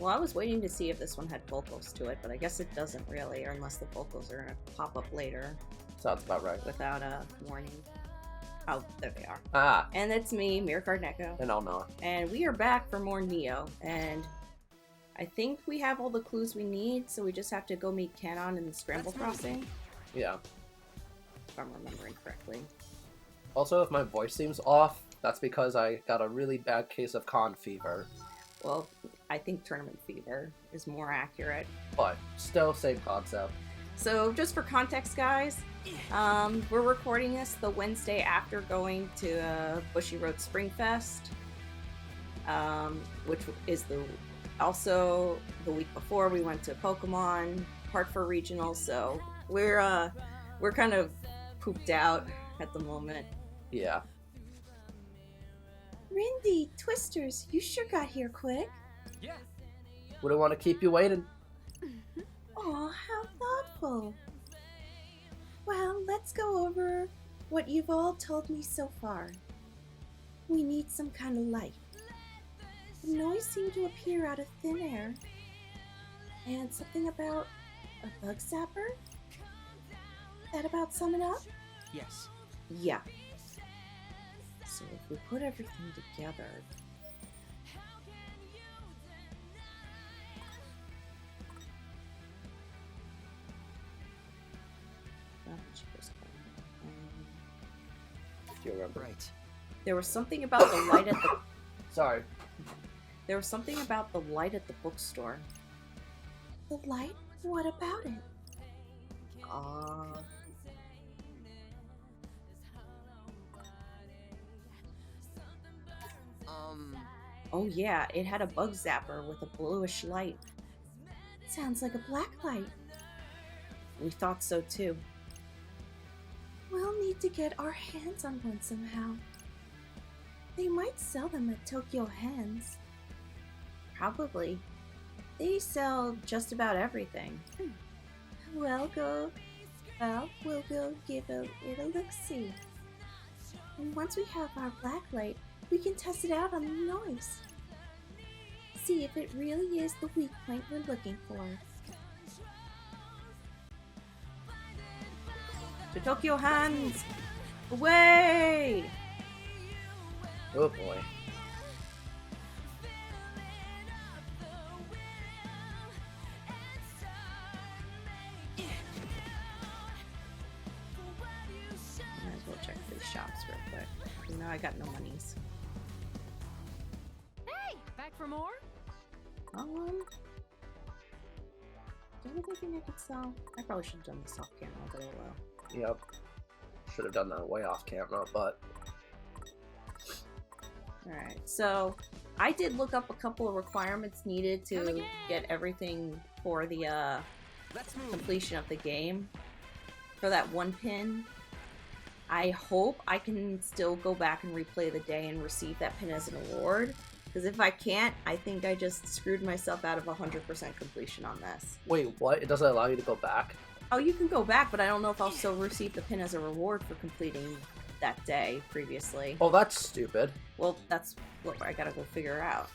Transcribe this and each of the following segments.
Well, I was waiting to see if this one had vocals to it, but I guess it doesn't really, or unless the vocals are gonna pop up later. Sounds about right. Without a warning. Oh, there they are. Ah. And it's me, Mirrorcard Neko. And I'll know. And we are back for more Neo. And I think we have all the clues we need, so we just have to go meet Canon in the Scramble Crossing. Yeah. If I'm remembering correctly. Also, if my voice seems off, that's because I got a really bad case of con fever. Well, I think tournament fever is more accurate. But still, same concept. So, just for context, guys, we're recording this the Wednesday after going to Bushy Road Spring Fest, which is also the week before we went to Pokemon Hartford Regional. So we're kind of pooped out at the moment. Yeah. Rindy, Twisters, you sure got here quick. Yeah. Wouldn't want to keep you waiting. Aw, how thoughtful. Well, let's go over what you've all told me so far. We need some kind of light. The noise seemed to appear out of thin air. And something about a bug zapper? That about sum it up? Yes. Yeah. So if we put everything together... Do you remember? Right. There was something about the light at the... Sorry. There was something about the light at the bookstore. The light? What about it? Oh yeah, it had a bug zapper with a bluish light. Sounds like a black light. We thought so too. We'll need to get our hands on one somehow. They might sell them at Tokyo Hands. Probably. They sell just about everything. We'll go give it a look-see. And once we have our black light, we can test it out on the noise. See if it really is the weak point we're looking for. To Tokyo Hands! Away! Oh boy. Might as well check these shops real quick. You know I got no monies. Hey! Back for more? Do you have anything I could sell? I probably should have done this off camera, but oh well. Yep. Should have done that way off camera, but... Alright, so I did look up a couple of requirements needed to get everything for the completion of the game. For that one pin, I hope I can still go back and replay the day and receive that pin as an award. Because if I can't, I think I just screwed myself out of 100% completion on this. Wait, what? It doesn't allow you to go back? Oh, you can go back, but I don't know if I'll still receive the pin as a reward for completing that day previously. Oh, that's stupid. Well, that's what I gotta go figure out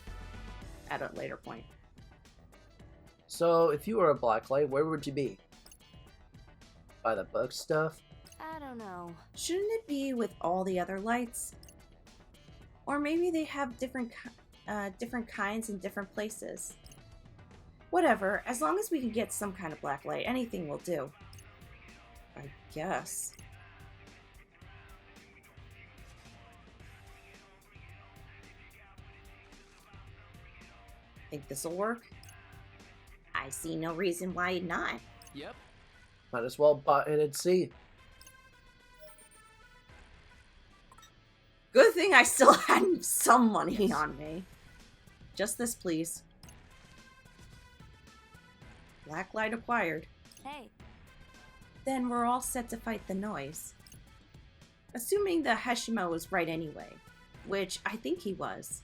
at a later point. So, if you were a blacklight, where would you be? By the book stuff? I don't know. Shouldn't it be with all the other lights? Or maybe they have different kinds in different places. Whatever, as long as we can get some kind of black light, anything will do. I guess. Think this'll work? I see no reason why not. Yep. Might as well butt in and see. Good thing I still had some money on me. Just this, please. Black light acquired. Hey. Then we're all set to fight the noise. Assuming the Heshima was right anyway, which I think he was.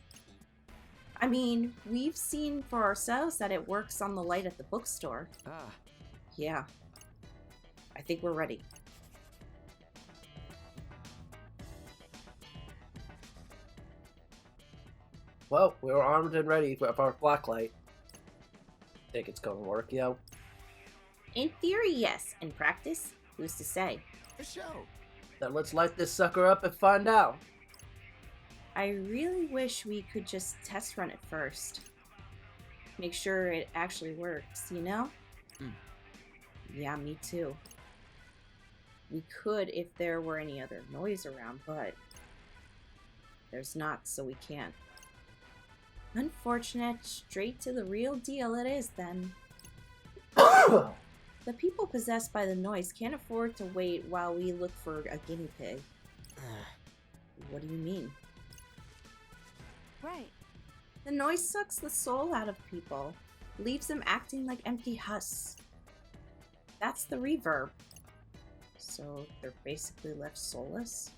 I mean, we've seen for ourselves that it works on the light at the bookstore. Ah. Yeah. I think we're ready. Well, we were armed and ready with our blacklight. Think it's gonna work, yo? In theory, yes. In practice, who's to say? For show. Then let's light this sucker up and find out. I really wish we could just test run it first. Make sure it actually works, you know? Yeah, me too. We could if there were any other noise around, but there's not, so we can't. Unfortunate. Straight to the real deal it is, then. The people possessed by the noise can't afford to wait while we look for a guinea pig. What do you mean? Right. The noise sucks the soul out of people, leaves them acting like empty husks. That's the reverb. So they're basically left soulless?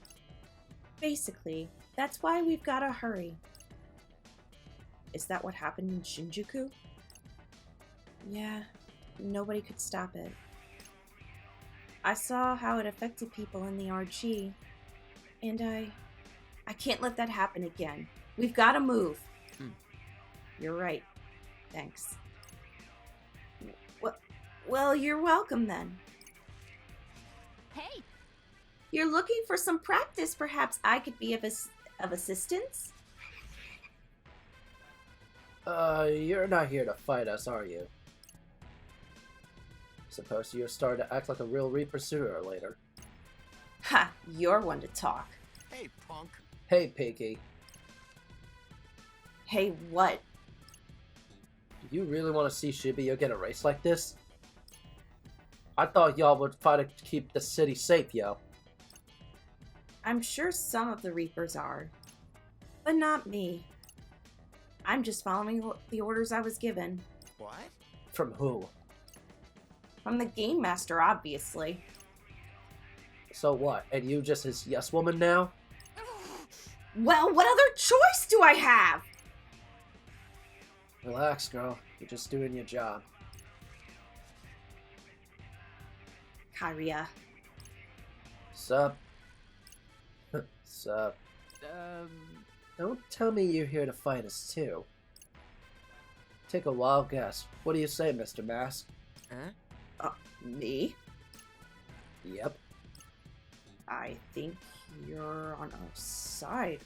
Basically, that's why we've gotta hurry. Is that what happened in Shinjuku? Yeah, nobody could stop it. I saw how it affected people in the RG, and I can't let that happen again. We've gotta move. You're right. Thanks. Well, you're welcome then. Hey, You're looking for some practice. Perhaps I could be of assistance? You're not here to fight us, are you? Suppose you're starting to act like a real Reaper sooner or later. Ha! You're one to talk. Hey, punk. Hey, Piggy. Hey, what? Do you really want to see Shibuya get erased like this? I thought y'all would fight to keep the city safe, yo. I'm sure some of the Reapers are. But not me. I'm just following the orders I was given. What? From who? From the Game Master, obviously. So what? And you just his yes woman now? Well, what other choice do I have? Relax, girl. You're just doing your job. Kyria. Sup? Sup? Don't tell me you're here to fight us, too. Take a wild guess. What do you say, Mr. Mask? Huh? Me? Yep. I think you're on our side,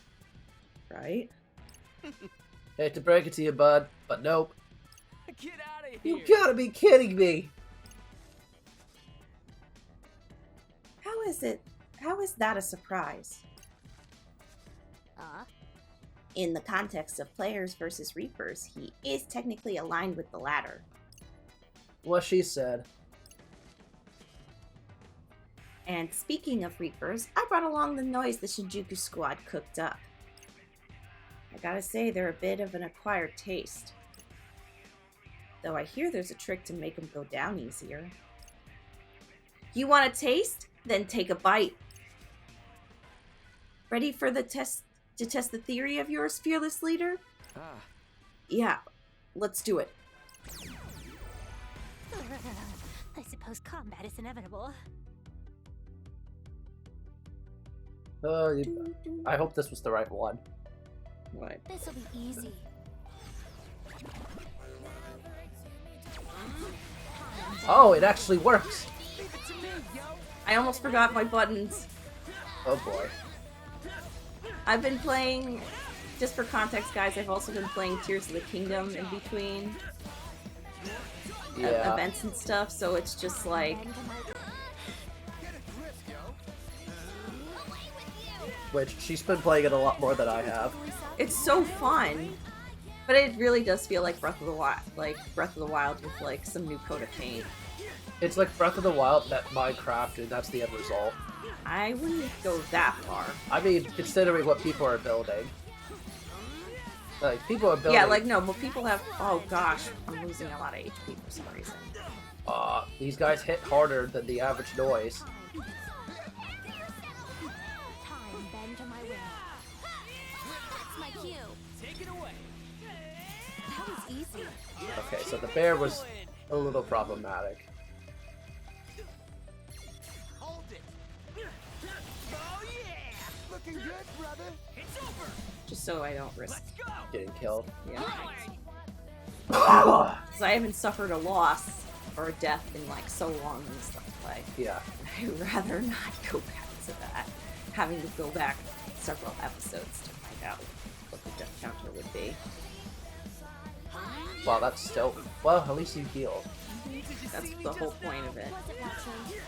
right? Hate to break it to you, bud, but nope. Get out of here. You gotta be kidding me! How is that a surprise? In the context of players versus Reapers, he is technically aligned with the latter. What she said. And speaking of Reapers, I brought along the noise the Shinjuku squad cooked up. I gotta say, they're a bit of an acquired taste. Though I hear there's a trick to make them go down easier. You want a taste? Then take a bite. Ready for the test to test the theory of yours, fearless leader? Yeah, let's do it. I suppose combat is inevitable. I hope this was the right one. What? This'll be easy. Oh, it actually works! I almost forgot my buttons. Oh boy. I've been playing, just for context guys, I've also been playing Tears of the Kingdom in between Yeah. events and stuff, so it's just like, Which, she's been playing it a lot more than I have. it's so fun. But it really does feel like Breath of the Wild, with like some new coat of paint. It's like Breath of the Wild, that Minecraft, and that's the end result. I wouldn't go that far. I mean, considering what people are building. Like, people are building... Yeah, like, no, but people have... Oh, gosh. I'm losing a lot of HP for some reason. These guys hit harder than the average noise. Time bend to my will. That's my cue. Take it away. That was easy. Okay, so the bear was a little problematic. Hold it. Oh yeah. Looking good, brother. It's over. Just so I don't risk... Let's go. Getting killed. Yeah. Because I haven't suffered a loss or a death in like so long in this Let's Play. Yeah. I'd rather not go back to that. Having to go back several episodes to find out what the death counter would be. Well, that's still... Well, at least you healed. That's the whole point of it. Was it actually?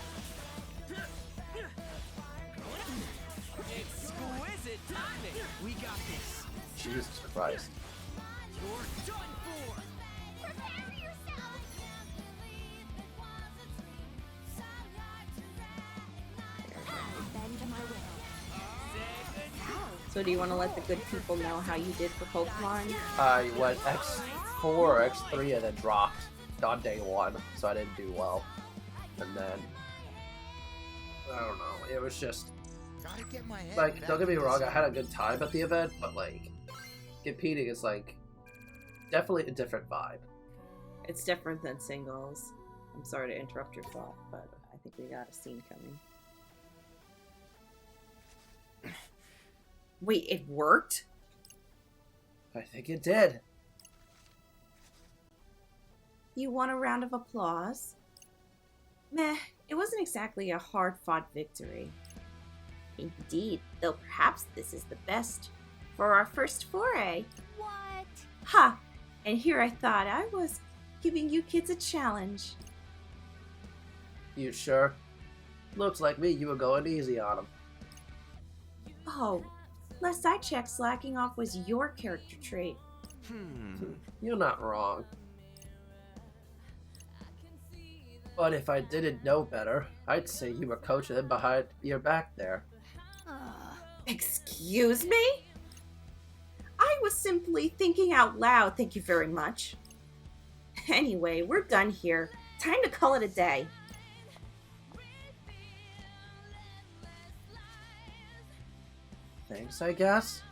Exquisite timing. We got this. Jesus Christ. You're done for. Prepare yourself! Bend to my will. So do you want to let the good people know how you did for Pokemon? I went X4 or X3 and then dropped on day 1, so I didn't do well. And then... I don't know, it was just... Gotta get my head Like, back don't get me in wrong, this. I had a good time at the event, but like, competing is like, definitely a different vibe. It's different than singles. I'm sorry to interrupt your thought, but I think we got a scene coming. Wait, it worked? I think it did. You want a round of applause? Meh, it wasn't exactly a hard-fought victory. Indeed, though perhaps this is the best for our first foray. What? Ha! And here I thought I was giving you kids a challenge. You sure? Looks like me, you were going easy on him. Oh, last I checked, slacking off was your character trait. You're not wrong. But if I didn't know better, I'd say you were coaching them behind your back there. Excuse me? I was simply thinking out loud, thank you very much. Anyway, we're done here. Time to call it a day. Thanks, I guess.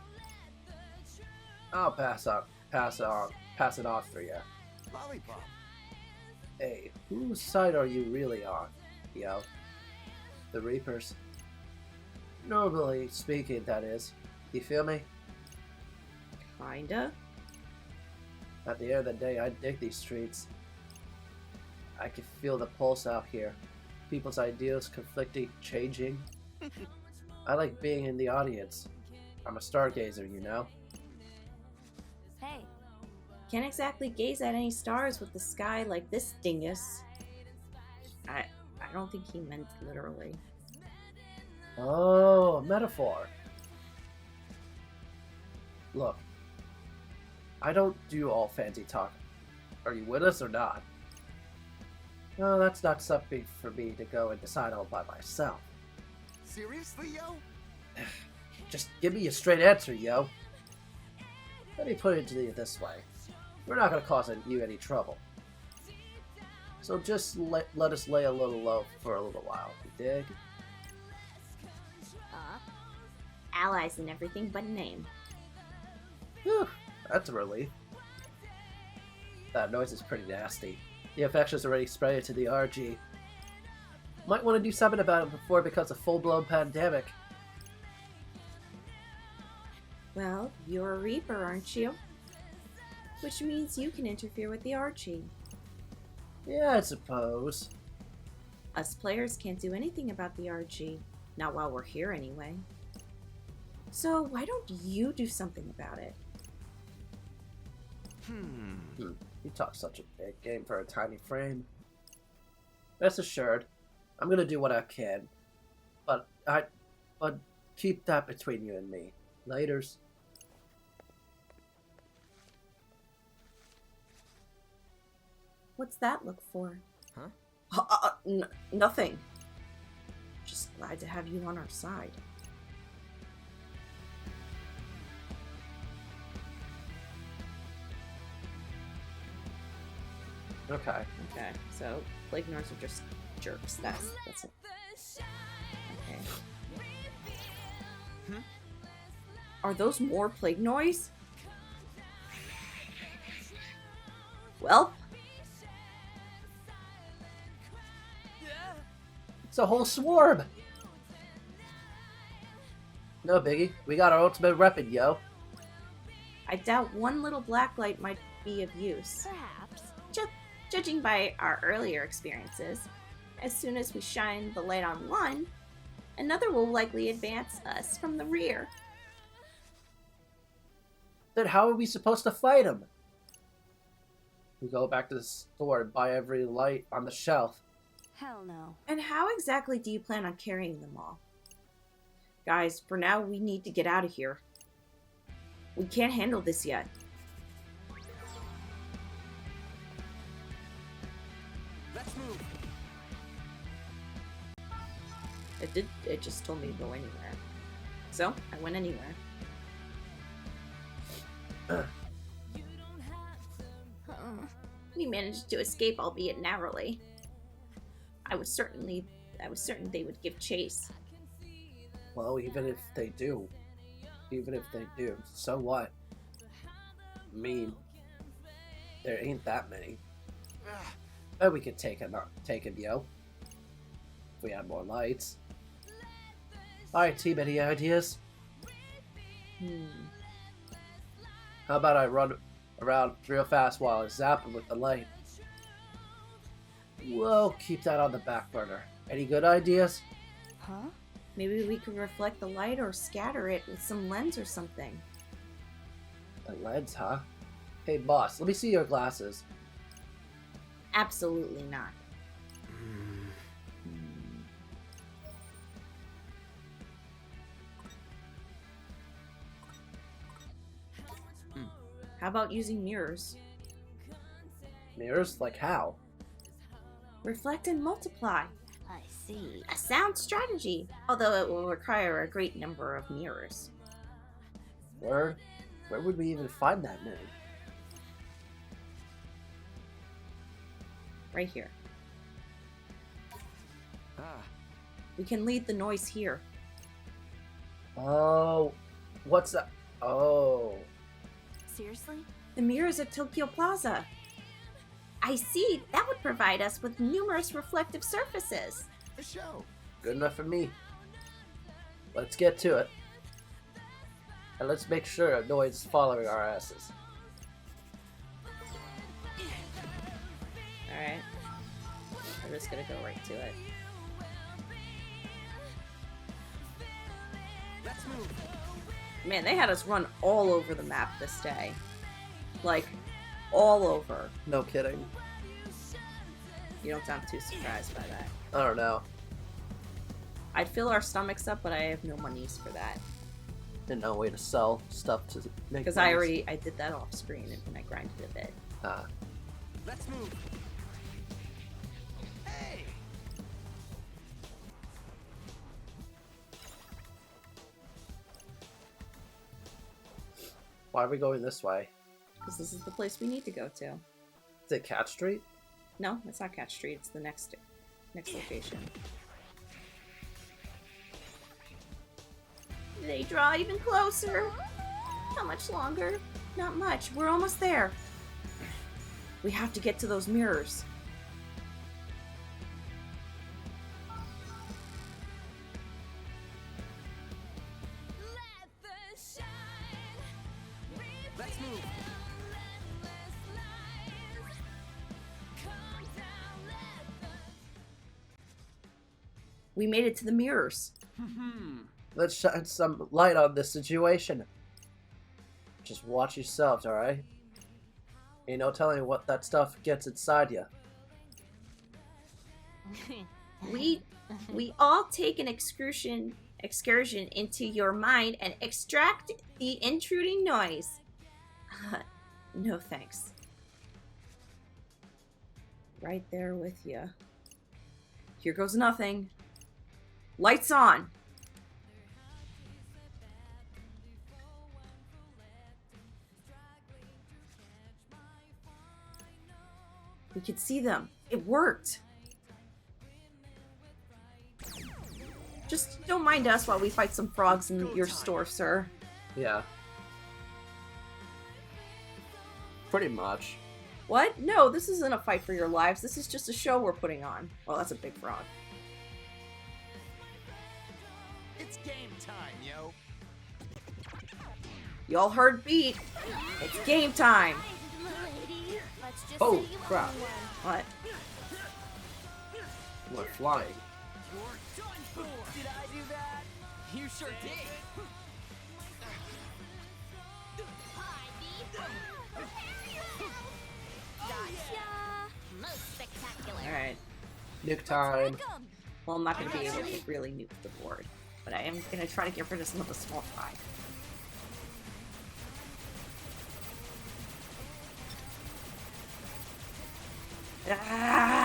I'll pass it on for you. Lollipop. Hey, whose side are you really on, yo? The Reapers. Normally speaking, that is. You feel me? Kinda. At the end of the day, I dig these streets. I can feel the pulse out here. People's ideals conflicting, changing. I like being in the audience. I'm a stargazer, you know? Hey, Can't exactly gaze at any stars with the sky like this dingus. I don't think he meant literally. Oh, metaphor. Look, I don't do all fancy talk. Are you with us or not? No, that's not something for me to go and decide all by myself. Seriously, yo? Just give me a straight answer, yo. Let me put it to you this way. We're not going to cause you any trouble. So just let us lay a little low for a little while, you dig? Allies and everything but name. Whew, that's a relief. That noise is pretty nasty. The infection's already spread to the RG. Might want to do something about it before it becomes a full-blown pandemic. Well, you're a Reaper, aren't you? Which means you can interfere with the RG. Yeah, I suppose. Us players can't do anything about the RG. Not while we're here, anyway. So why don't you do something about it? You talk such a big game for a tiny frame. Rest assured, I'm gonna do what I can. But keep that between you and me. Laters. What's that look for? Huh? Nothing. Just glad to have you on our side. Okay. Okay, so Plague Nars are just jerks. That's it. Okay. Are those more Plague Noise? Well, It's a whole swarm! No biggie. We got our ultimate weapon, yo. I doubt one little black light might be of use. Perhaps. Judging by our earlier experiences, as soon as we shine the light on one, another will likely advance us from the rear. Then how are we supposed to fight him? We go back to the store and buy every light on the shelf. Hell no. And how exactly do you plan on carrying them all? Guys, for now, we need to get out of here. We can't handle this yet. Let's move. It just told me to go anywhere. So, I went anywhere. We managed to escape, albeit narrowly. I was certain they would give chase. Well, even if they do, so what? I mean, there ain't that many. But we could take him, yo. If we had more lights. Alright, team, any ideas? How about I run around real fast while I zap him with the light? We'll keep that on the back burner. Any good ideas? Huh? Maybe we could reflect the light or scatter it with some lens or something. A lens, huh? Hey, boss, let me see your glasses. Absolutely not. How about using mirrors? Mirrors? Like how? Reflect and multiply. I see. A sound strategy, although it will require a great number of mirrors. Where would we even find that many? Right here. Ah, We can lead the noise here. Oh, what's that? Oh, Seriously? The mirrors at Tokyo Plaza. I see. That would provide us with numerous reflective surfaces. the show. good enough for me. Let's get to it. And let's make sure no one's following our asses. Alright. I'm just gonna go right to it. Let's move. Man, they had us run all over the map this day. Like, all over. No kidding. You don't sound too surprised by that. I don't know. I'd fill our stomachs up, but I have no monies for that. Didn't know a way to sell stuff to make Because monies. I did that off screen and I grinded a bit. Ah. Let's move. Hey. Why are we going this way? Because this is the place we need to go to. Is it Cat Street? No, it's not Cat Street. It's the next location. They draw even closer. How much longer? Not much. We're almost there. We have to get to those mirrors. Let's move. We made it to the mirrors. Let's shine some light on this situation. Just watch yourselves, alright? Ain't no telling what that stuff gets inside you. We all take an excursion into your mind and extract the intruding noise. No thanks. Right there with you. Here goes nothing. Lights on. We could see them. It worked. Just don't mind us while we fight some frogs in your store, sir. Yeah. Pretty much. What? No, this isn't a fight for your lives. This is just a show we're putting on. Well, that's a big frog. It's game time, yo. Y'all heard beat. It's game time. Let's just Oh, say you crap. own one. What? You went flying. You're done for. Did I do that? You sure did. Gotcha. Most spectacular. Alright. Nuke time. Well, I'm not going to be able to really nuke the board, but I am going to try to get rid of some of the small fry.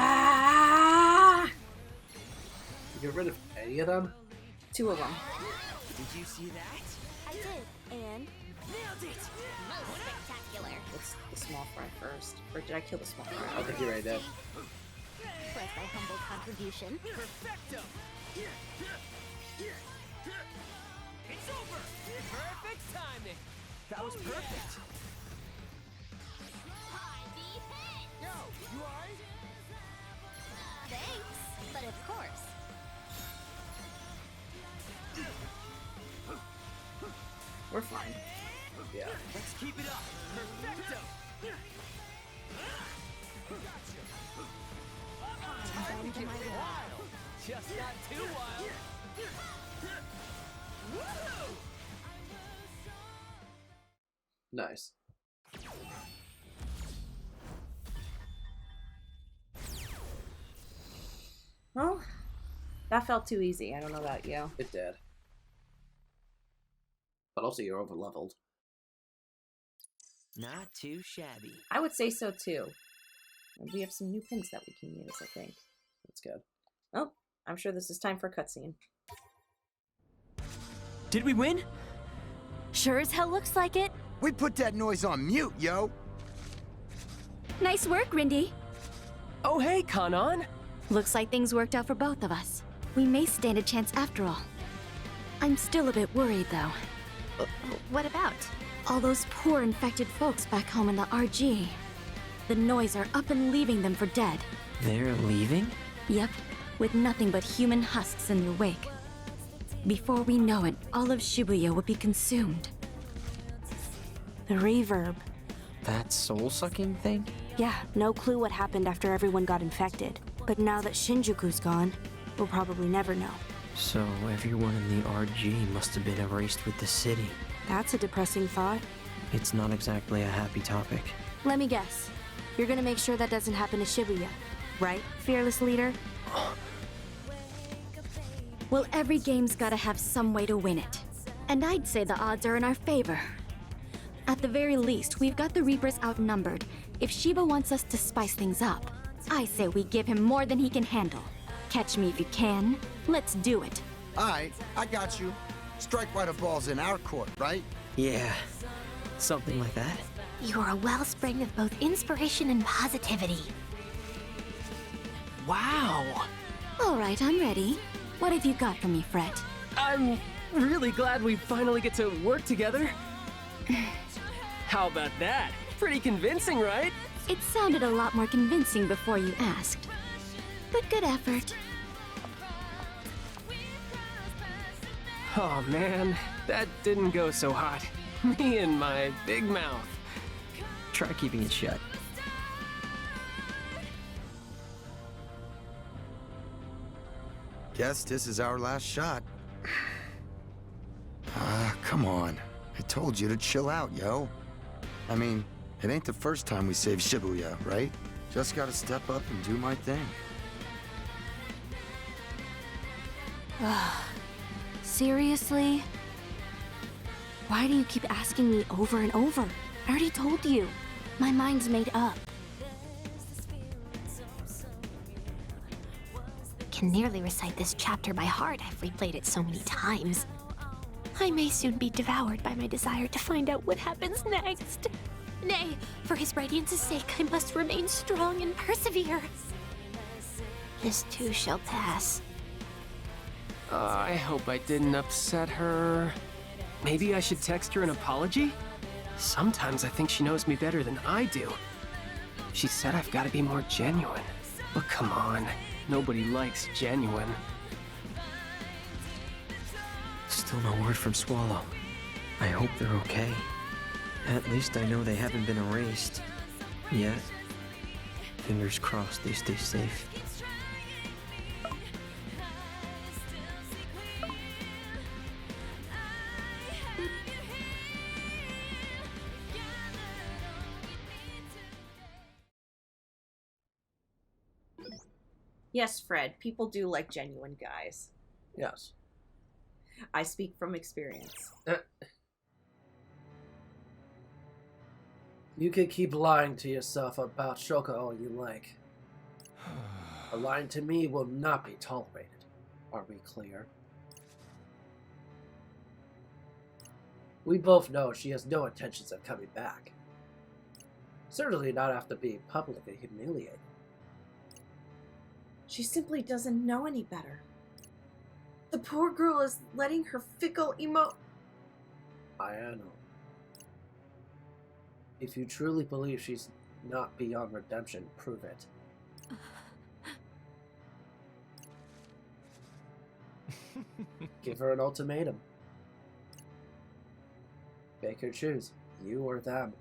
Ah! Get rid of any of them? 2 of them. Did you see that? I did. And Nailed it. most spectacular. What's the small fry first? Or did I kill the small I fry? think you're right there. Plus my humble contribution. Perfecto. It's over. Perfect timing. That was perfect. Yo, you alright? Thanks. But of course. We're fine. Yeah. Let's keep it up. Perfecto. Bend to my will. Wild. Just not too wild. Woo! Nice. Well, that felt too easy. I don't know about you. It did. But also you're over leveled. Not too shabby. I would say so too. And we have some new pins that we can use, I think. That's good. Oh, I'm sure this is time for a cutscene. Did we win? Sure as hell looks like it. We put that noise on mute, yo. Nice work, Rindy. Oh, hey, Kanon. Looks like things worked out for both of us. We may stand a chance after all. I'm still a bit worried, though. What about? All those poor infected folks back home in the RG. The noise are up and leaving them for dead. They're leaving? Yep, with nothing but human husks in their wake. Before we know it, all of Shibuya would be consumed. The reverb. That soul-sucking thing? Yeah, no clue what happened after everyone got infected. But now that Shinjuku's gone, we'll probably never know. So everyone in the RG must have been erased with the city. That's a depressing thought. It's not exactly a happy topic. Let me guess. You're gonna make sure that doesn't happen to Shibuya, right, fearless leader? Well, every game's gotta have some way to win it. And I'd say the odds are in our favor. At the very least, we've got the Reapers outnumbered. If Shiba wants us to spice things up, I say we give him more than he can handle. Catch me if you can. Let's do it. Alright, I got you. Strike while the ball's in our court, right? Yeah, something like that. You're a wellspring of both inspiration and positivity. Wow! All right, I'm ready. What have you got for me, Fred? I'm really glad we finally get to work together. How about that? Pretty convincing, right? It sounded a lot more convincing before you asked. But good effort. Oh man, that didn't go so hot. Me and my big mouth. Try keeping it shut. Guess this is our last shot. Come on. I told you to chill out, yo. I mean, it ain't the first time we saved Shibuya, right? Just gotta step up and do my thing. Seriously? Why do you keep asking me over and over? I already told you. My mind's made up. Can nearly recite this chapter by heart. I've replayed it so many times. I may soon be devoured by my desire to find out what happens next. Nay, for his radiance's sake, I must remain strong and persevere. This too shall pass. I hope I didn't upset her. Maybe I should text her an apology? Sometimes I think she knows me better than I do. She said I've got to be more genuine. But come on, nobody likes genuine. Still no word from Swallow. I hope they're okay. At least I know they haven't been erased. Yet. Fingers crossed they stay safe. Yes, Fred, people do like genuine guys. Yes. I speak from experience. You can keep lying to yourself about Shoka all you like. But lying to me will not be tolerated. Are we clear? We both know she has no intentions of coming back. Certainly not after being publicly humiliated. She simply doesn't know any better. The poor girl is letting her fickle I know. If you truly believe she's not beyond redemption, prove it. Give her an ultimatum. Make her choose, you or them.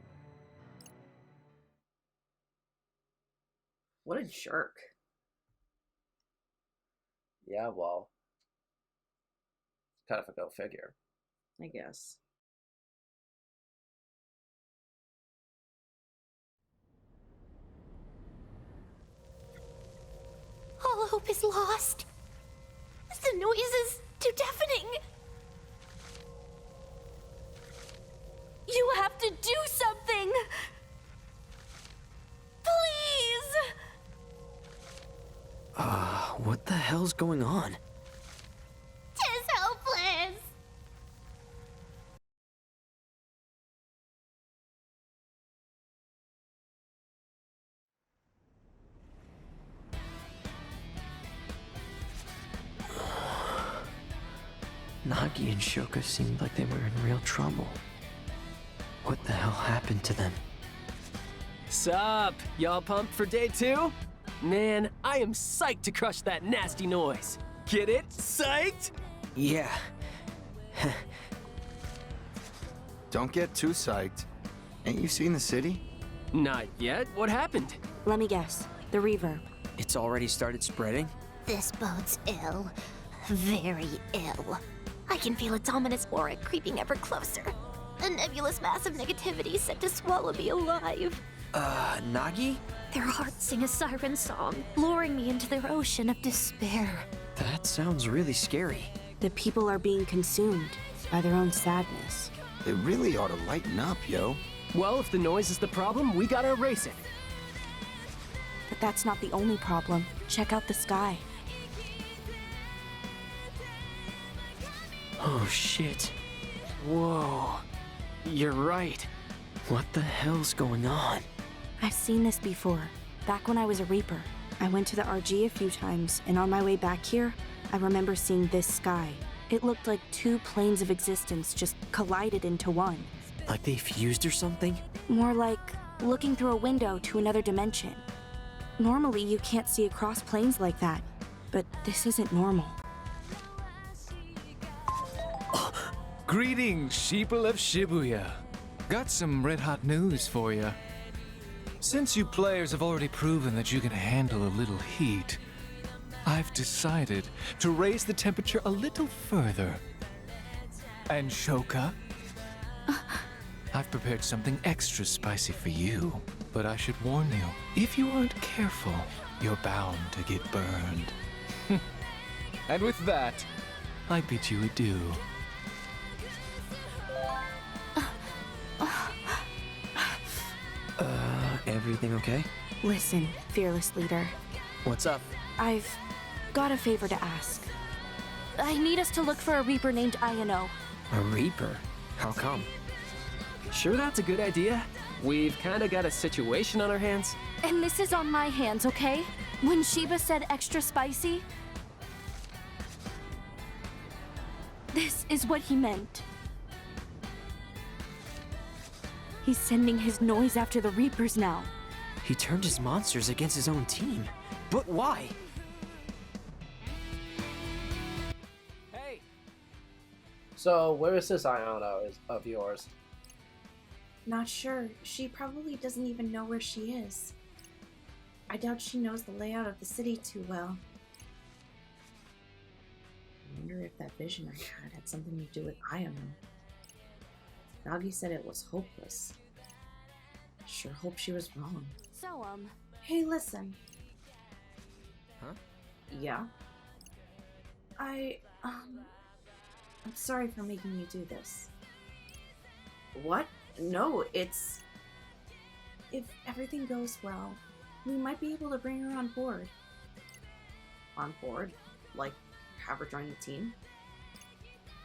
What a jerk. Yeah, well, kind of a go figure. I guess. All hope is lost. The noise is too deafening. You have to do something! Please! What the hell's going on? Tis hopeless. Nagi and Shoka seemed like they were in real trouble. What the hell happened to them? Sup? Y'all pumped for day 2? Man, I am psyched to crush that nasty noise. Get it? Psyched? Yeah. Don't get too psyched. Ain't you seen the city? Not yet. What happened? Let me guess. The reverb. It's already started spreading? This bodes ill. Very ill. I can feel its ominous aura creeping ever closer. A nebulous mass of negativity set to swallow me alive. Nagi? Their hearts sing a siren song, luring me into their ocean of despair. That sounds really scary. The people are being consumed by their own sadness. They really ought to lighten up, yo. Well, if the noise is the problem, we gotta erase it. But that's not the only problem. Check out the sky. Oh shit. Whoa. You're right. What the hell's going on? I've seen this before. Back when I was a Reaper. I went to the RG a few times, and on my way back here, I remember seeing this sky. It looked like two planes of existence just collided into one. Like they fused or something? More like looking through a window to another dimension. Normally, you can't see across planes like that, but this isn't normal. Greetings, sheeple of Shibuya. Got some red-hot news for you. Since you players have already proven that you can handle a little heat, I've decided to raise the temperature a little further. And Shoka? I've prepared something extra spicy for you, but I should warn you, if you aren't careful, you're bound to get burned. And with that, I bid you adieu. Everything okay? Listen, fearless leader. What's up? I've got a favor to ask. I need us to look for a Reaper named Ayano. A Reaper? How come? Sure that's a good idea? We've kinda got a situation on our hands. And this is on my hands, okay? When Shiba said extra spicy, this is what he meant. He's sending his noise after the Reapers now. He turned his monsters against his own team. But why? Hey! So, where is this Ayano of yours? Not sure. She probably doesn't even know where she is. I doubt she knows the layout of the city too well. I wonder if that vision I had something to do with Ayano. Nagi said it was hopeless. Sure hope she was wrong. So, Hey, listen. Huh? Yeah? I'm sorry for making you do this. What? No, it's... If everything goes well, we might be able to bring her on board. On board? Like, have her join the team?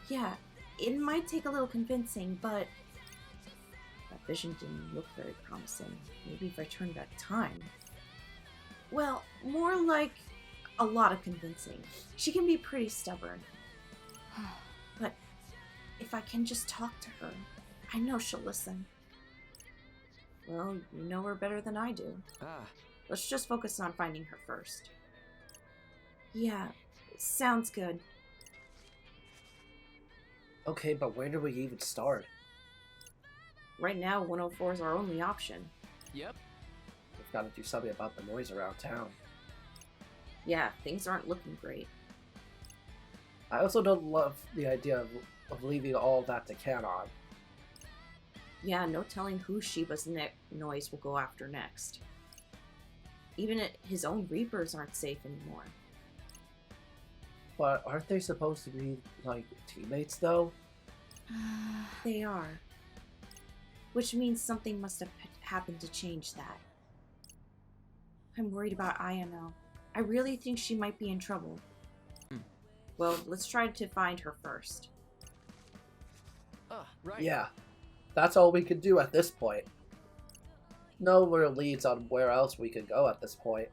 Yeah, it might take a little convincing, but... That vision didn't look very promising. Maybe if I turned back time. Well, more like a lot of convincing. She can be pretty stubborn. But if I can just talk to her, I know she'll listen. Well, you know her better than I do. Let's just focus on finding her first. Yeah, sounds good. Okay, but where do we even start? Right now, 104 is our only option. Yep. We've got to do something about the noise around town. Yeah, things aren't looking great. I also don't love the idea of leaving all that to Canon. Yeah, no telling who Shiba's noise will go after next. Even his own Reapers aren't safe anymore. But aren't they supposed to be, like, teammates, though? They are. Which means something must have happened to change that. I'm worried about Ayano. I really think she might be in trouble. Well, let's try to find her first. Right. Yeah, that's all we could do at this point. No real leads on where else we could go at this point.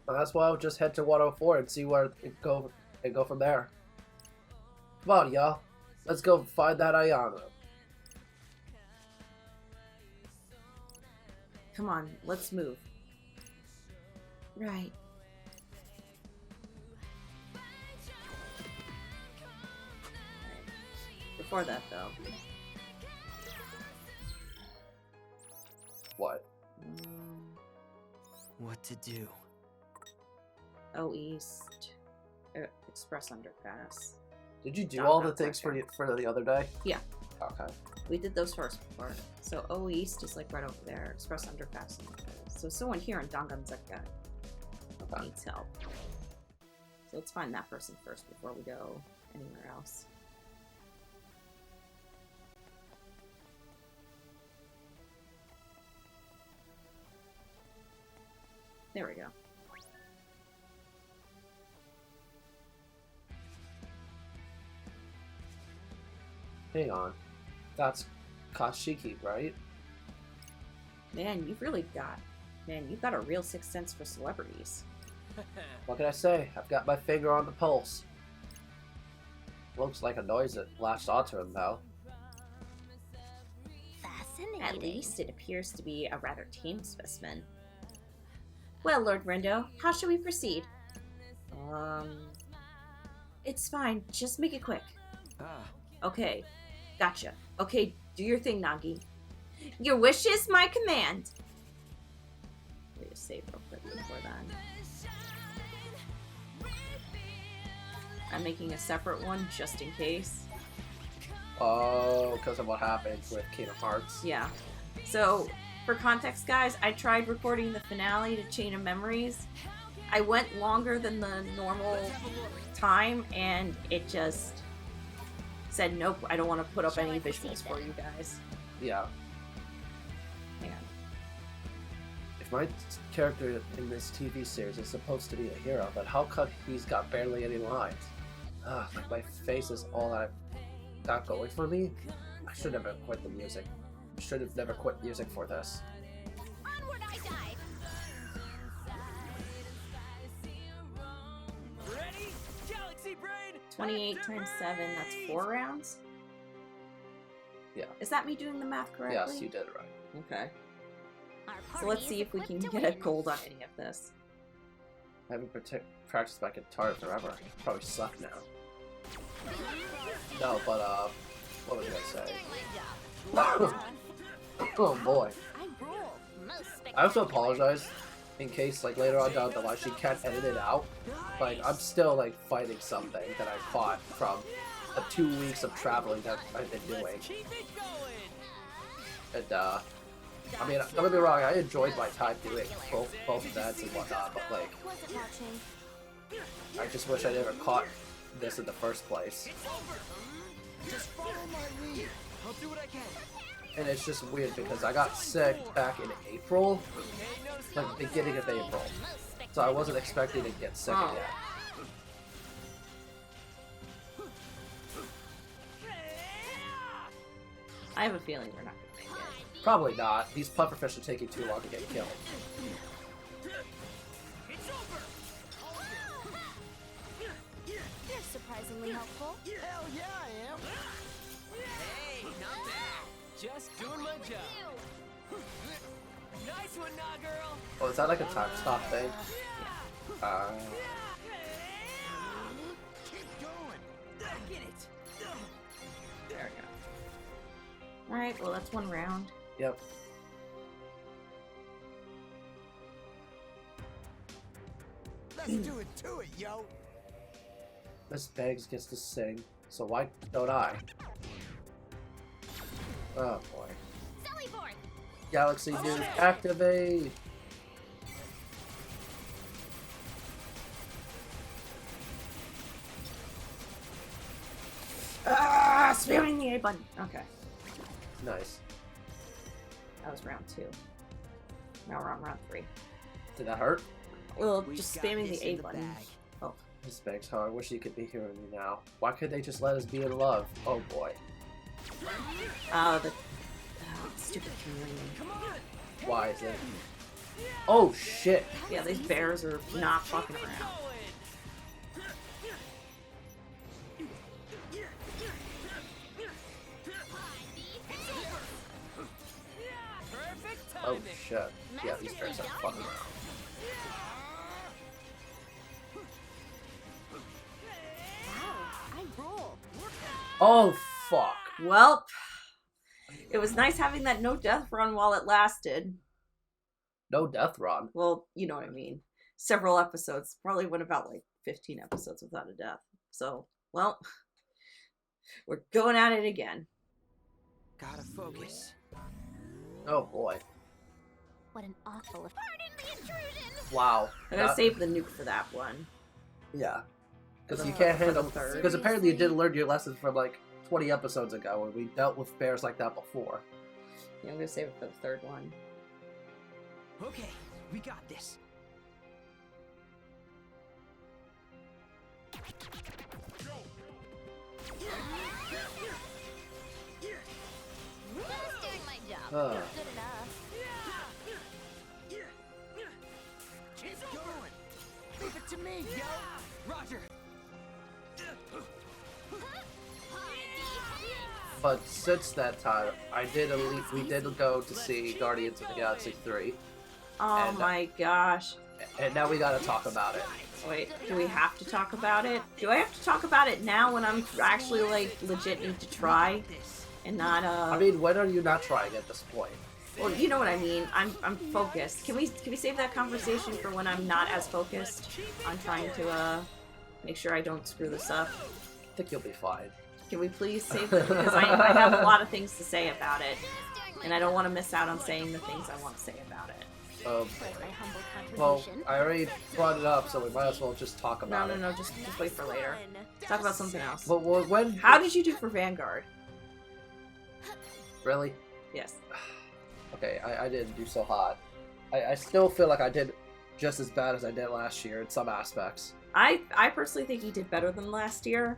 And that's why I'll just head to 104 and see where it go from there. Come on, y'all. Let's go find that Ayano. Come on, let's move. Right. Before that, though. What? What to do? Oh, East. Express Underpass. Did you do No, all the that's things okay. for the other day? Yeah. Okay. We did those first before. So O East is like right over there. Express Underpass. So someone here in Danganzaka needs help. So let's find that person first before we go anywhere else. There we go. Hang on. That's Kashiki, right? Man, you've got a real sixth sense for celebrities. What can I say? I've got my finger on the pulse. Looks like a noise that latched onto him, though. Fascinating. At least it appears to be a rather tame specimen. Well, Lord Rindo, how shall we proceed? It's fine. Just make it quick. Okay. Gotcha. Okay, do your thing, Nagi. Your wish is my command. Let me just save real quick before then. I'm making a separate one just in case. Oh, because of what happened with Kingdom Hearts. Yeah. So, for context, guys, I tried recording the finale to Chain of Memories. I went longer than the normal time, and it just said, nope, I don't want to put up any visuals for you guys. Yeah. Man. If my character in this TV series is supposed to be a hero, then how come he's got barely any lines? Like my face is all I've got going for me? I should never quit the music. Should have never quit music for this. Onward I dive. Ready? Galaxy Brain! 28 times 7, that's 4 rounds? Yeah. Is that me doing the math correctly? Yes, you did it right. Okay. Our So let's party see is if we can equipped to get a win. gold on any of this. I haven't practiced my guitar forever. I probably suck now. No, but what was I gonna say? Oh boy. I rule. Most I also spectacular. apologize in case like later on down the line she can't edit it out. Like I'm still like fighting something that I caught from the 2 weeks of traveling that I've been doing. And I mean, don't get me wrong, I enjoyed my time doing both events and whatnot, but like I just wish I never caught this in the first place. Just follow my lead. I'll do what I can. And it's just weird because I got sick back in April, like the beginning of April. So I wasn't expecting to get sick yet. I have a feeling we're not gonna make it. Probably not. These pufferfish are taking too long to get killed. You're surprisingly helpful. Hell yeah, I am. Hey, not bad. Just doing my job. Nice one, nah, girl. Oh, is that like a time stop thing? Keep going. Get it. There we go. Alright, well that's one round. Yep. Let's do it to it, yo. Miss Bangs gets to sing, so why don't I? Oh boy. Sillyboard. Galaxy News activate! Ah, spamming the A button. Okay, Nice. that was round 2. Now we're on round 3. Did that hurt? Well, We've just got spamming this the A in the button. bag. Oh, Miss Banks, how I wish you could be here with me now. Why could they just let us be in love? Oh boy. the stupid chameleon. Why is it? Oh shit! Yeah, these bears are not fucking around. Oh shit. Yeah, these bears are fucking around. Wow, I roll. Oh fuck. Well, it was nice having that no death run while it lasted. No death run. Well, you know what I mean. Several episodes. Probably went about like 15 episodes without a death. So, well, we're going at it again. Gotta focus. Oh boy. What an awful. Pardon the intrusion. Wow. I'm gonna That- save the nuke for that one. Yeah. Because you can't handle. third. Because apparently you didn't learn your lesson from like 20 episodes ago when we dealt with bears like that before. Yeah, I'm gonna save it for the third one. Okay, we got this. Just doing my job. Uh. Good enough. Keep going. Leave it to me, yo. Roger. But since that time, we did go to see Guardians of the Galaxy 3, Oh And, my gosh. and now we gotta talk about it. Wait, do we have to talk about it? Do I have to talk about it now when I'm actually like legit need to try and not I mean, when are you not trying at this point? well, you know what I mean. I'm focused. Can we save that conversation for when I'm not as focused on trying to make sure I don't screw this up? I think you'll be fine. Can we please save it? Because I have a lot of things to say about it, and I don't want to miss out on saying the things I want to say about it. Where's my humble Well, contribution? I already brought it up, so we might as well just talk No, about no, it. no, just wait for later. Talk about something else. But when? How did you do for Vanguard? Really? Yes. Okay, I didn't do so hot. I still feel like I did just as bad as I did last year in some aspects. I personally think you did better than last year.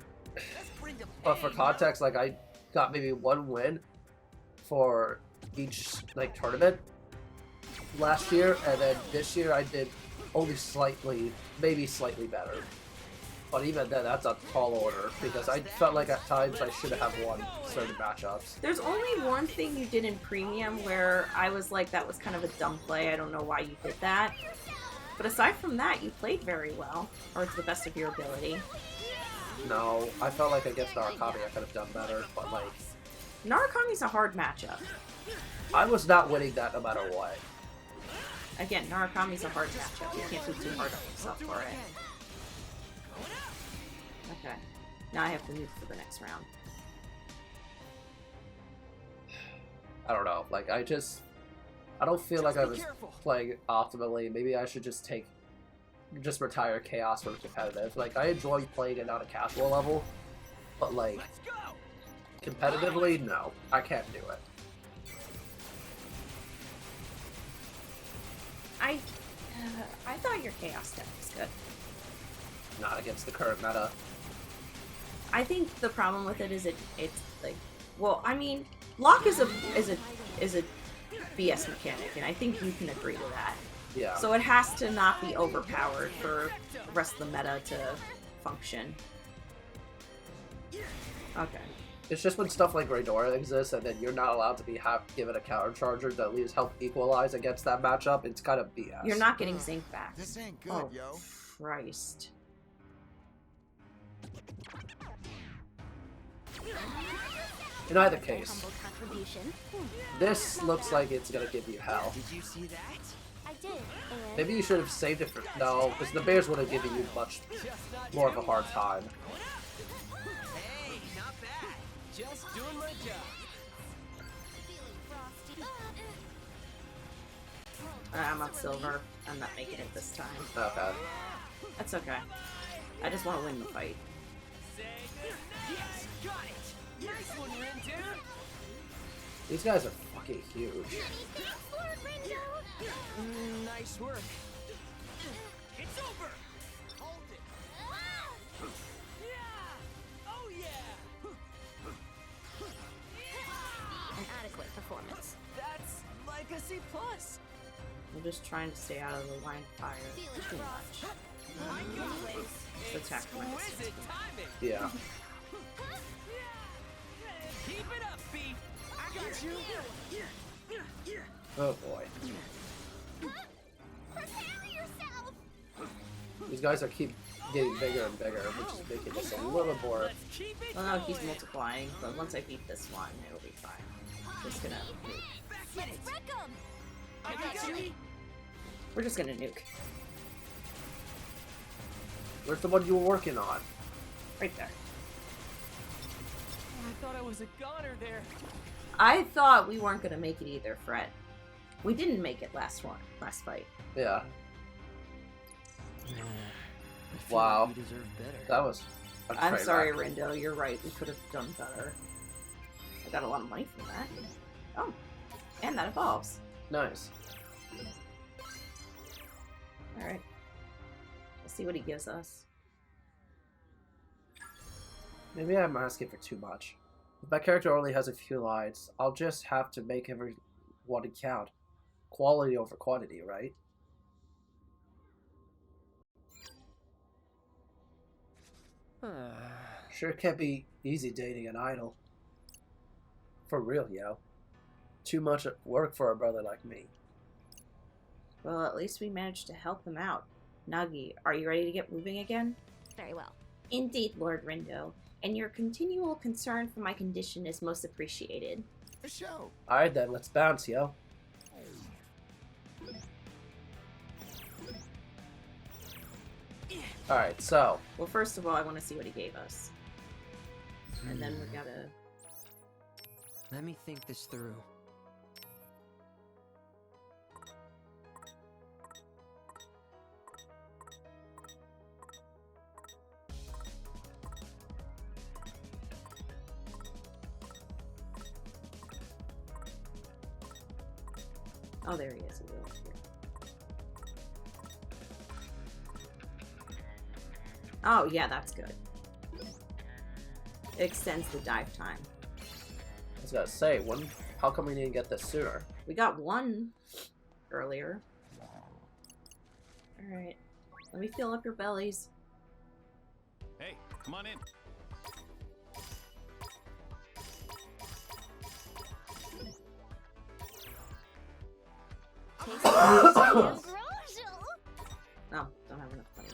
But for context, like I got maybe one win for each like tournament last year, and then this year I did only slightly, maybe slightly better. But even then, that's a tall order because I felt like at times I should have won certain matchups. There's only one thing you did in Premium where I was like, that was kind of a dumb play. I don't know why you did that. But aside from that, you played very well, or to the best of your ability. No, I felt like against Narukami I could have done better, but like Narukami's a hard matchup. I was not winning that no matter what. Again, Narukami's a hard matchup. You can't be too hard on yourself for it. Okay. Now I have to move for the next round. I don't know. Like, I don't feel like I was playing optimally. Maybe I should just retire Chaos from competitive. Like, I enjoy playing it on a casual level, but like, competitively, no. I can't do it. I thought your Chaos deck was good. Not against the current meta. I think the problem with it is it's like, well, I mean, Lock is a BS mechanic, and I think you can agree to that. Yeah. So it has to not be overpowered for the rest of the meta to function. Okay. It's just when stuff like Raydora exists, and then you're not allowed to be given a counter charger to at least help equalize against that matchup. It's kind of BS. You're not getting Zinc back. This ain't good, Oh, yo. Christ. In either case, this looks like it's gonna give you hell. Did you see that? I did. And Maybe you should have saved it for no, because the bears would have given you much more of a hard time. Hey, not bad. Just doing my job. I'm on silver. I'm not making it this time. Okay. That's okay. I just want to win the fight. Yes, got it. Nice one, Rindo. These guys are fucking huge. Nice work. It's over. Hold it. Yeah. Oh yeah. an adequate performance. That's like a C+. I'm just trying to stay out of the line of fire too much. Let's attack my distance. Yeah. Keep it up, B. I got you. Oh boy. Prepare yourself! These guys keep getting bigger and bigger, which is making this a little more. Let's keep it Well, no, he's multiplying, but once I beat this one, it'll be fine. Just gonna nuke. back in it. Wreck 'em! I got you. We're just gonna nuke. Where's the one you were working on? Right there. I thought I was a goner there. I thought we weren't gonna make it either, Fred. We didn't make it last fight. Yeah. I feel Wow. like we deserve better. That was. a I'm train sorry, wreck. Rindo. You're right. We could have done better. I got a lot of money from that. Oh, and that evolves. Nice. All right. Let's see what he gives us. Maybe I'm asking for too much. If my character only has a few lines, I'll just have to make every one count. Quality over quantity, right? Sure can't be easy dating an idol. For real, yo. Too much work for a brother like me. Well, at least we managed to help him out. Nagi, are you ready to get moving again? Very well. Indeed, Lord Rindo. And your continual concern for my condition is most appreciated. For show. Alright then, let's bounce, yo. Alright, so. Well, first of all, I want to see what he gave us. And then we gotta... Let me think this through. Oh, there he is. He's over here. Oh, yeah, that's good. It extends the dive time. I was gonna say, how come we didn't get this sooner? We got one earlier. Alright. Let me fill up your bellies. Hey, come on in. No, don't have enough money.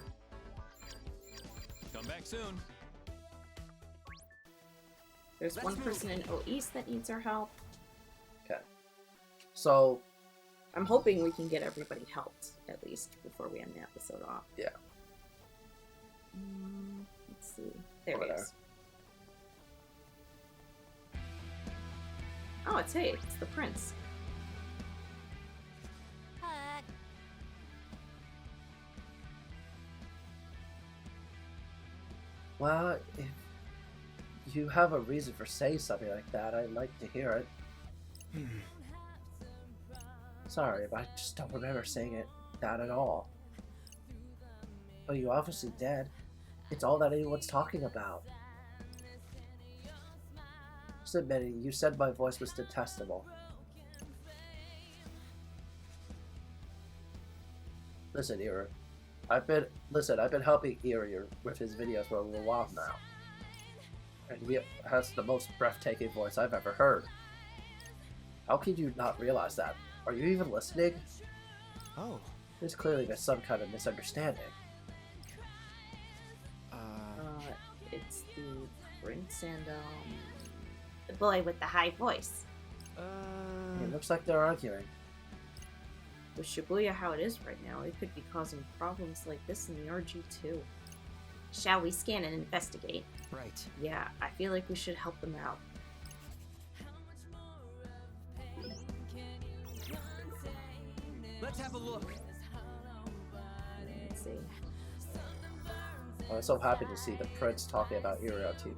Come back soon. There's one person in O East that needs our help. Okay. So, I'm hoping we can get everybody helped, at least, before we end the episode off. Yeah. Let's see. There Over it there. is. Oh, it's the prince. Well, if you have a reason for saying something like that, I'd like to hear it. Sorry, but I just don't remember saying it that at all. But you obviously did. It's all that anyone's talking about. Just admitting, you said my voice was detestable. Listen, Ira. I've been helping Ira with his videos for a little while now. And he has the most breathtaking voice I've ever heard. How can you not realize that? Are you even listening? Oh. There's clearly been some kind of misunderstanding. It's the prince and, the boy with the high voice. It looks like they're arguing. With Shibuya how it is right now, it could be causing problems like this in the RG too. Shall we scan and investigate? Right. Yeah, I feel like we should help them out. Let's have a look. Let's see. I was so happy to see the prince talking about Iri on TV.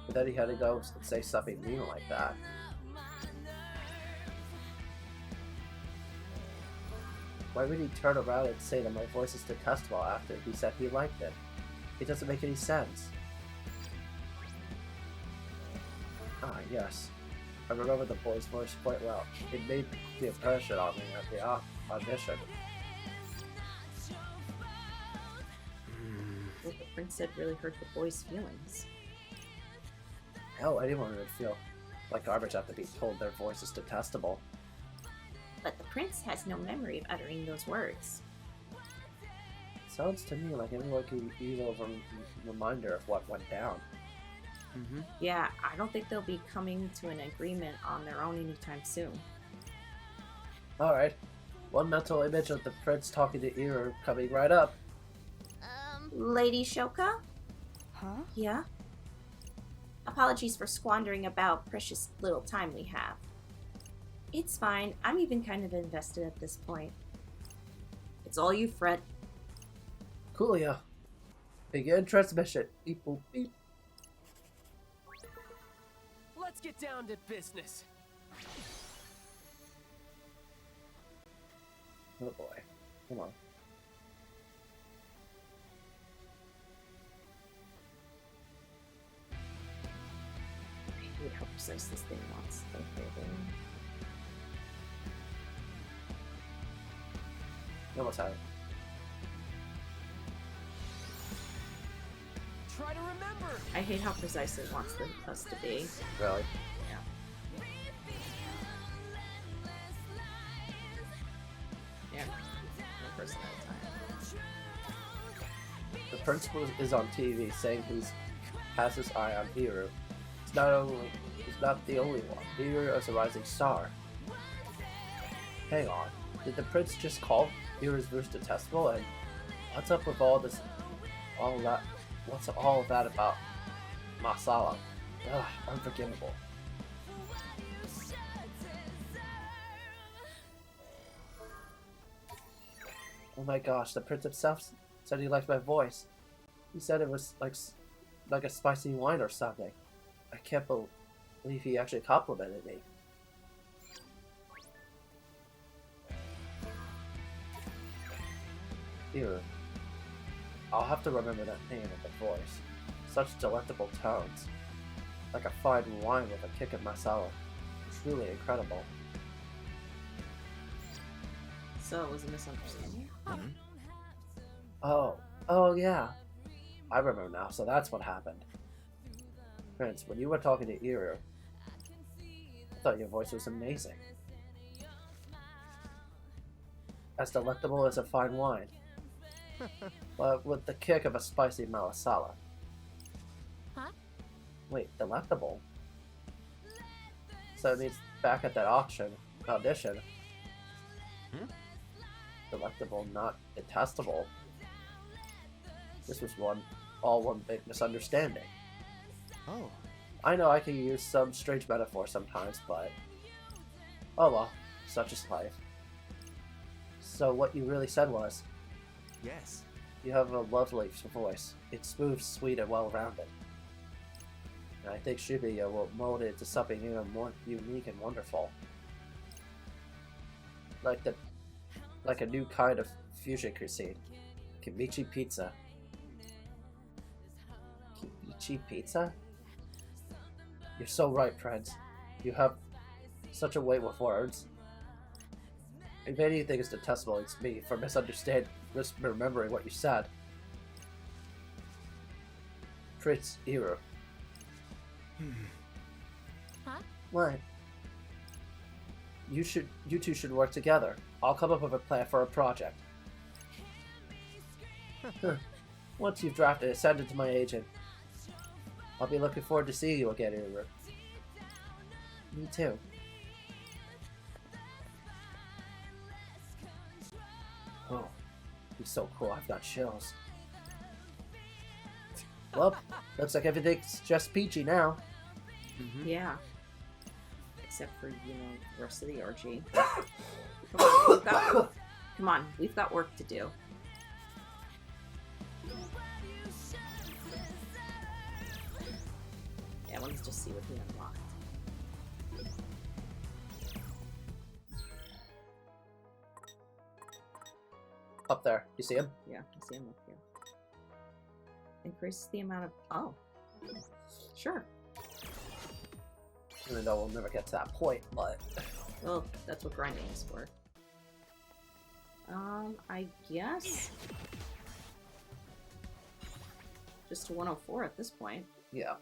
But then he had to go and say something mean like that. Why would he turn around and say that my voice is detestable after he said he liked it? It doesn't make any sense. Ah, yes. I remember the boy's voice quite well. It made the impression on me at the audition. What the prince said really hurt the boy's feelings. Hell, anyone would feel like garbage after being told their voice is detestable. But the prince has no memory of uttering those words. Sounds to me like everyone could use a reminder of what went down. Yeah, I don't think they'll be coming to an agreement on their own anytime soon. Alright. One mental image of the prince talking to Ira coming right up. Lady Shoka? Huh? Yeah? Apologies for squandering about precious little time we have. It's fine. I'm even kind of invested at this point. It's all you, Fred. Coolio. Begin transmission. Beep boop beep. Let's get down to business. Oh boy. Come on. I hate how precise this thing wants. You almost have it. Try to remember. I hate how precise it wants us to be. Really? Yeah, one person at a time. The principal is on TV saying he's has his eye on Hiru. He's not the only one. Hiru is a rising star. Hang on. Did the prince just call Hiru's verse detestable? And what's up with all that? What's all of that about Masala? Ugh, unforgivable. Oh my gosh, the prince himself said he liked my voice. He said it was like a spicy wine or something. I can't believe he actually complimented me. Here. I'll have to remember that name and the voice. Such delectable tones. Like a fine wine with a kick of masala. Truly incredible. So it was a misunderstanding? Oh yeah. I remember now, so that's what happened. Prince, when you were talking to Iru, I thought your voice was amazing. As delectable as a fine wine. But with the kick of a spicy malasala. Huh? Wait, delectable? So it means back at that audition. Collectible, not detestable. This was all one big misunderstanding. Oh. I know I can use some strange metaphor sometimes, but... oh well, such is life. So what you really said was... Yes. you have a lovely voice. It's smooth, sweet, and well-rounded. And I think Shibuya will mold it into something even more unique and wonderful. Like a new kind of fusion cuisine. Kimchi pizza. Kimchi pizza? You're so right, Prince. You have such a way with words. If anything is detestable, it's me for misremembering what you said. Prince Hero. Huh? What? You two should work together. I'll come up with a plan for a project. Once you've drafted it, send it to my agent. I'll be looking forward to seeing you again, Hero. Me too. Oh, he's so cool. I've got chills. Well, looks like everything's just peachy now. Yeah. Except for, the rest of the RG. Come on, we've got work to do. Yeah, let's just see what he unlocked. Up there. You see him? Yeah, I see him up here. Increases the amount of... oh. Sure. Even though we'll never get to that point, but... well, that's what grinding is for. I guess... just to 104 at this point. yeah.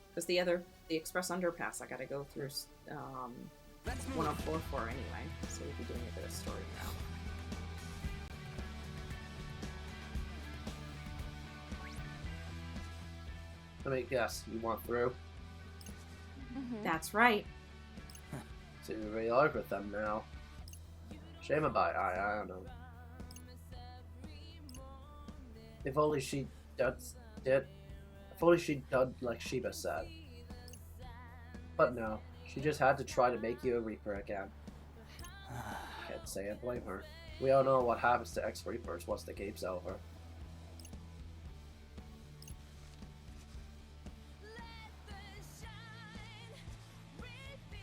Because the express underpass I gotta go through, 104 for anyway. So we'll be doing a bit of story now. Let me guess, you want through? That's right. So you really are with them now. Shame about it, I don't know. If only she did like Shiba said. But no, she just had to try to make you a Reaper again. Can't say I blame her. We all know what happens to ex-Reapers once the game's over.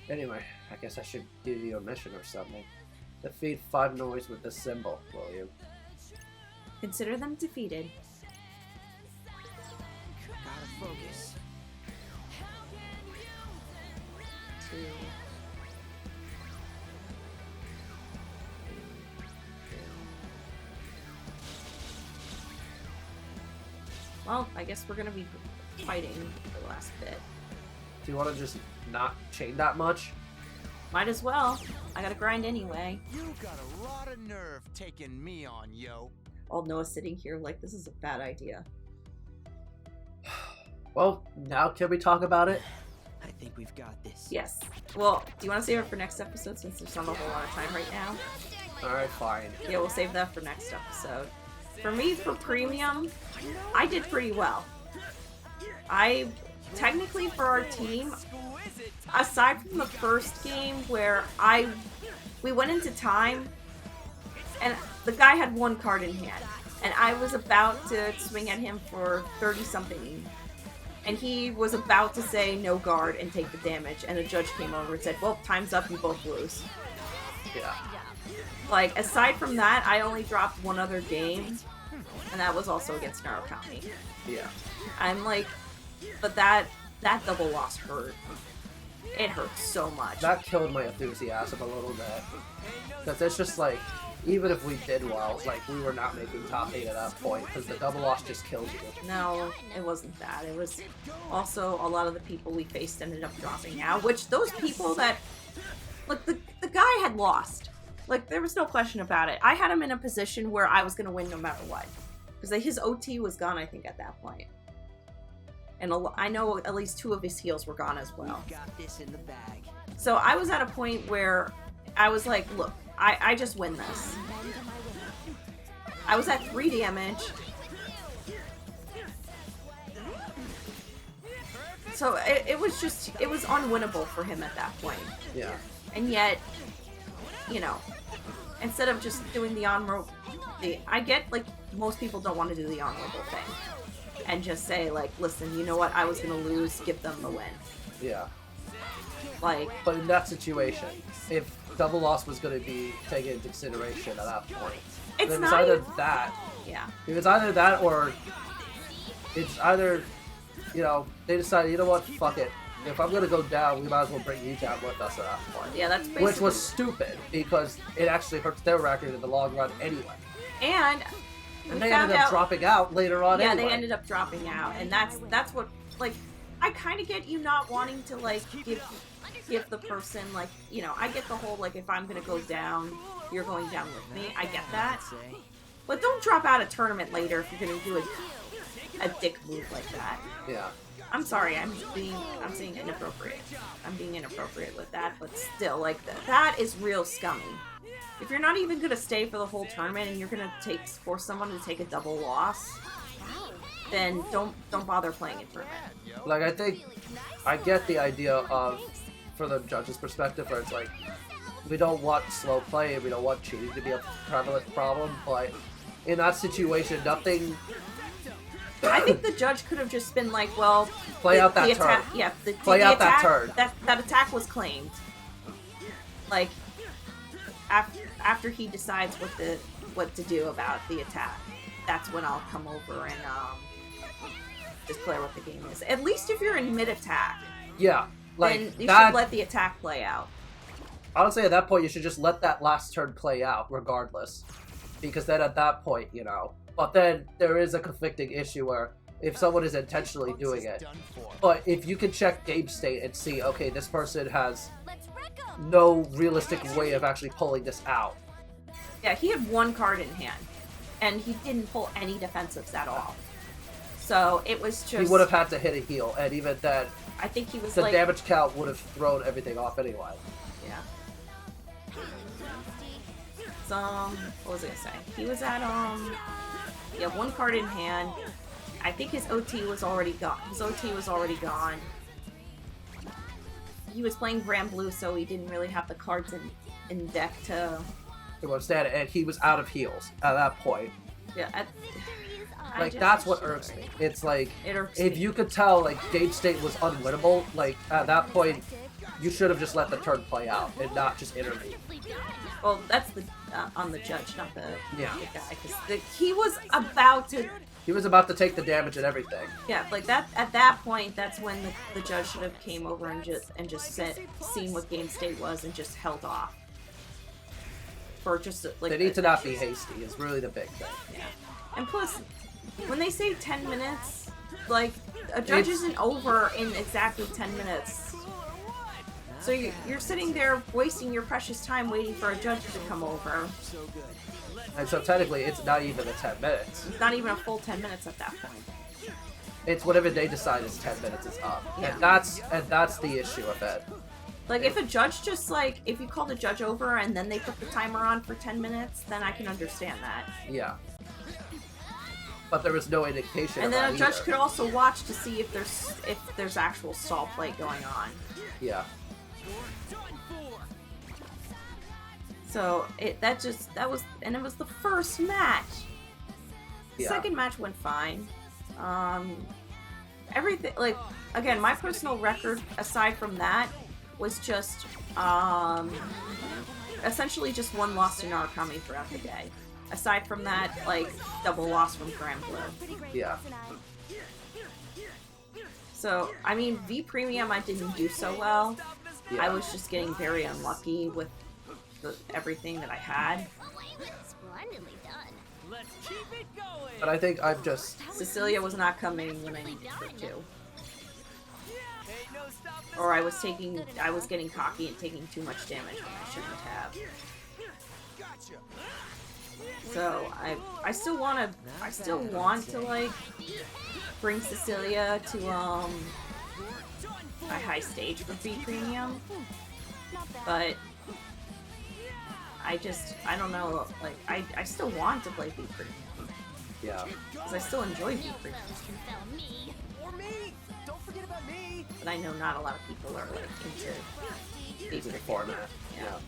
Anyway, I guess I should give you a mission or something. Defeat 5 noise with this symbol, will you? Consider them defeated. Gotta focus. 2. Well, I guess we're gonna be fighting the last bit. Do you want to just not chain that much? Might as well. I gotta grind anyway. You got a lot of nerve taking me on, yo. Old Noah sitting here like this is a bad idea. Well, now can we talk about it? I think we've got this. Yes. Well, do you want to save it for next episode since there's not a whole lot of time right now? Alright, fine. Yeah, we'll save that for next episode. For me, for premium, I did pretty well. Technically for our team, aside from the first game where we went into time and the guy had 1 card in hand and I was about to swing at him for 30 something and he was about to say no guard and take the damage and the judge came over and said, well, time's up, you both lose. Yeah. Like, aside from that, I only dropped 1 other game and that was also against Naro County. Yeah. I'm like, but that double loss hurt. It hurt so much. That killed my enthusiasm a little bit. Because it's just like, even if we did well, like, we were not making top 8 at that point, because the double loss just killed you. No, it wasn't that. It was also a lot of the people we faced ended up dropping out, which those people that, like, the guy had lost. Like, there was no question about it. I had him in a position where I was going to win no matter what. Because his OT was gone, I think, at that point. And I know at least 2 of his heals were gone as well. Got this in the bag. So I was at a point where I was like, look, I just win this. I was at 3 damage. So it was unwinnable for him at that point. Yeah. And yet, you know, instead of just doing the honorable, I get, like, most people don't want to do the honorable thing. And just say, like, listen, you know what, I was gonna lose, give them the win. Yeah. Like... But in that situation, if double loss was gonna be taken into consideration at that point, it's then not it's either even... that. Yeah. If it's either that or it's either, you know, they decide, you know what, fuck it. If I'm gonna go down, we might as well bring you down with us at that point. Yeah, that's basically... Which was stupid, because it actually hurts their record in the long run anyway. And they ended up dropping out later on anyway. Yeah, they ended up dropping out, and that's what, like, I kind of get you not wanting to, like, give the person, like, you know, I get the whole, like, if I'm gonna go down, you're going down with me, I get that. But don't drop out a tournament later if you're gonna do a dick move like that. Yeah. I'm sorry, I'm being inappropriate. I'm being inappropriate with that, but still, like, that is real scummy. If you're not even gonna stay for the whole tournament and you're gonna force someone to take a double loss, then don't bother playing a tournament. Like, I think I get the idea of, for the judge's perspective, where it's like, we don't want slow play, we don't want cheating to be a prevalent problem, but in that situation, nothing... I think the judge could have just been like, well... Play out that turn. Yeah, play out that turn. That attack was claimed. Like, after he decides what to do about the attack, that's when I'll come over and declare what the game is. At least if you're in mid-attack. Yeah. Like, then you should let the attack play out. Honestly, at that point, you should just let that last turn play out, regardless. Because then at that point, you know... But then there is a conflicting issue where if someone is intentionally doing it, but if you can check game state and see, okay, this person has no realistic way of actually pulling this out. Yeah, he had 1 card in hand, and he didn't pull any defensives at all. So it was just... He would have had to hit a heal, and even then... I think he was the damage count would have thrown everything off anyway. Yeah. So, what was I gonna say? He was at, yeah, 1 card in hand. I think his OT was already gone. He was playing Grand Blue, so he didn't really have the cards in deck to understand it, and he was out of heals at that point. Yeah, that's what irks me. It's like, if me. You could tell, like, game state was unwinnable, like, at that point, you should have just let the turn play out and not just intervene. Well, that's on the judge, not the guy. Because he was about to... He was about to take the damage and everything. Yeah, like that. At that point, that's when the judge should have came over and just seen what game state was and just held off. For just like... They need to not be hasty, is really the big thing. Yeah. And plus, when they say 10 minutes, like, a judge isn't over in exactly 10 minutes. So you're sitting there wasting your precious time waiting for a judge to come over. And so technically, it's not even the 10 minutes. It's not even a full 10 minutes at that point. It's whatever they decide is 10 minutes is up. Yeah. And that's the issue of it. Like, if a judge just, like, if you call the judge over and then they put the timer on for 10 minutes, then I can understand that. Yeah. But there was no indication and of then that a judge either. could also watch to see if there's actual stall play going on. Yeah. So it was the first match. The Yeah. second match went fine. Everything, like, again, my personal record aside from that was just essentially just 1 loss to Narukami throughout the day. Aside from that, like, double loss from Grand Blue. Yeah. So, I mean, V Premium I didn't do so well. Yeah. I was just getting very unlucky with everything that I had. But I think I'm just... Cecilia was not coming when I needed her to. Or I was getting cocky and taking too much damage when I shouldn't have. So I still want to like bring Cecilia to a high stage for B Premium, but I don't know, like I still want to play B Premium. Yeah. Because I still enjoy B Premium. But I know not a lot of people are like into B Into the Premium. format. Yeah.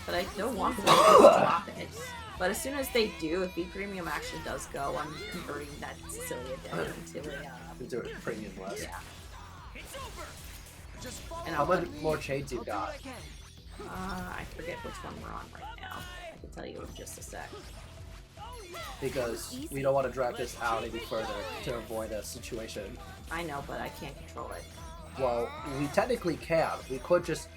But I still want to play those topics. But as soon as they do, if B Premium actually does go, I'm converting that Cecilia down into a Into a premium list. yeah. And How I'll much put, more chains you got? I forget which one we're on right now. I can tell you in just a sec. Because we don't want to drag this out any further to avoid a situation. I know, but I can't control it. Well, we technically can. We could just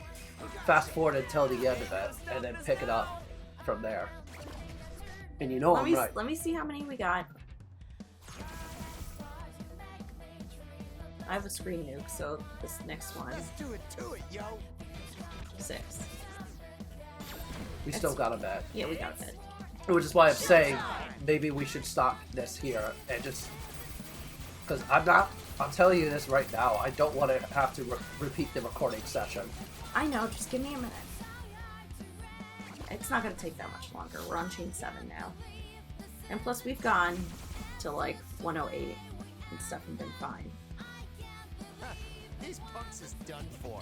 fast forward until the end of it and then pick it up from there. And you know I'm right. Let me see how many we got. I have a screen nuke, so this next one. Let's do it to it, yo. 6. We still got a bet. Yeah, we got a bit. Which is why I'm saying maybe we should stop this here and just... Because I'm telling you this right now, I don't want to have to repeat the recording session. I know, just give me a minute. It's not going to take that much longer. We're on chain 7 now. And plus we've gone to like 108 and stuff and been fine. These punks is done for.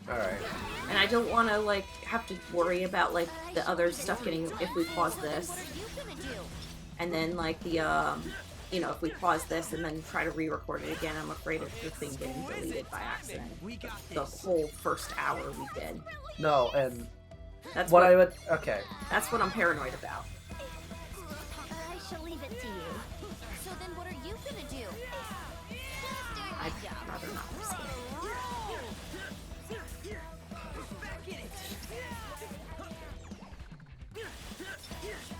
Alright. And I don't want to like have to worry about like the other stuff getting, if we pause this. And then like the, you know, if we pause this and then try to re-record it again, I'm afraid of the thing getting deleted by accident. The whole first hour we did. No, and That's what I would... Okay. That's what I'm paranoid about. I shall leave it to you. So then what are you gonna do? I'd rather not risk it.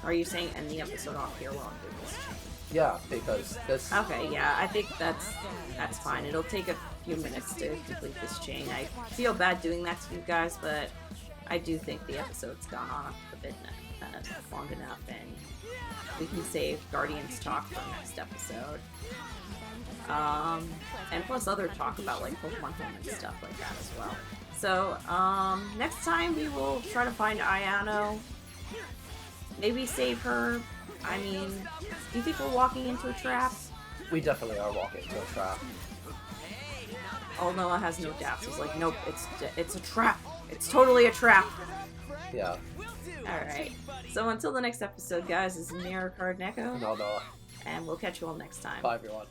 Are you saying end the episode off here while I'm doing this chain? Yeah, because this... Okay, yeah, I think that's fine. It'll take a few minutes to complete this chain. I feel bad doing that to you guys, but I do think the episode's gone on a bit long enough, and we can save Guardians talk for next episode. And plus other talk about like Pokemon Home and stuff like that as well. So, next time we will try to find Ayano. Maybe save her. I mean, do you think we're walking into a trap? We definitely are walking into a trap. Oh, Noah has no doubts. He's like, nope, it's a trap. It's totally a trap. Yeah. Alright. So until the next episode, guys, this is Mirrorcard Neko. No. And we'll catch you all next time. Bye, everyone.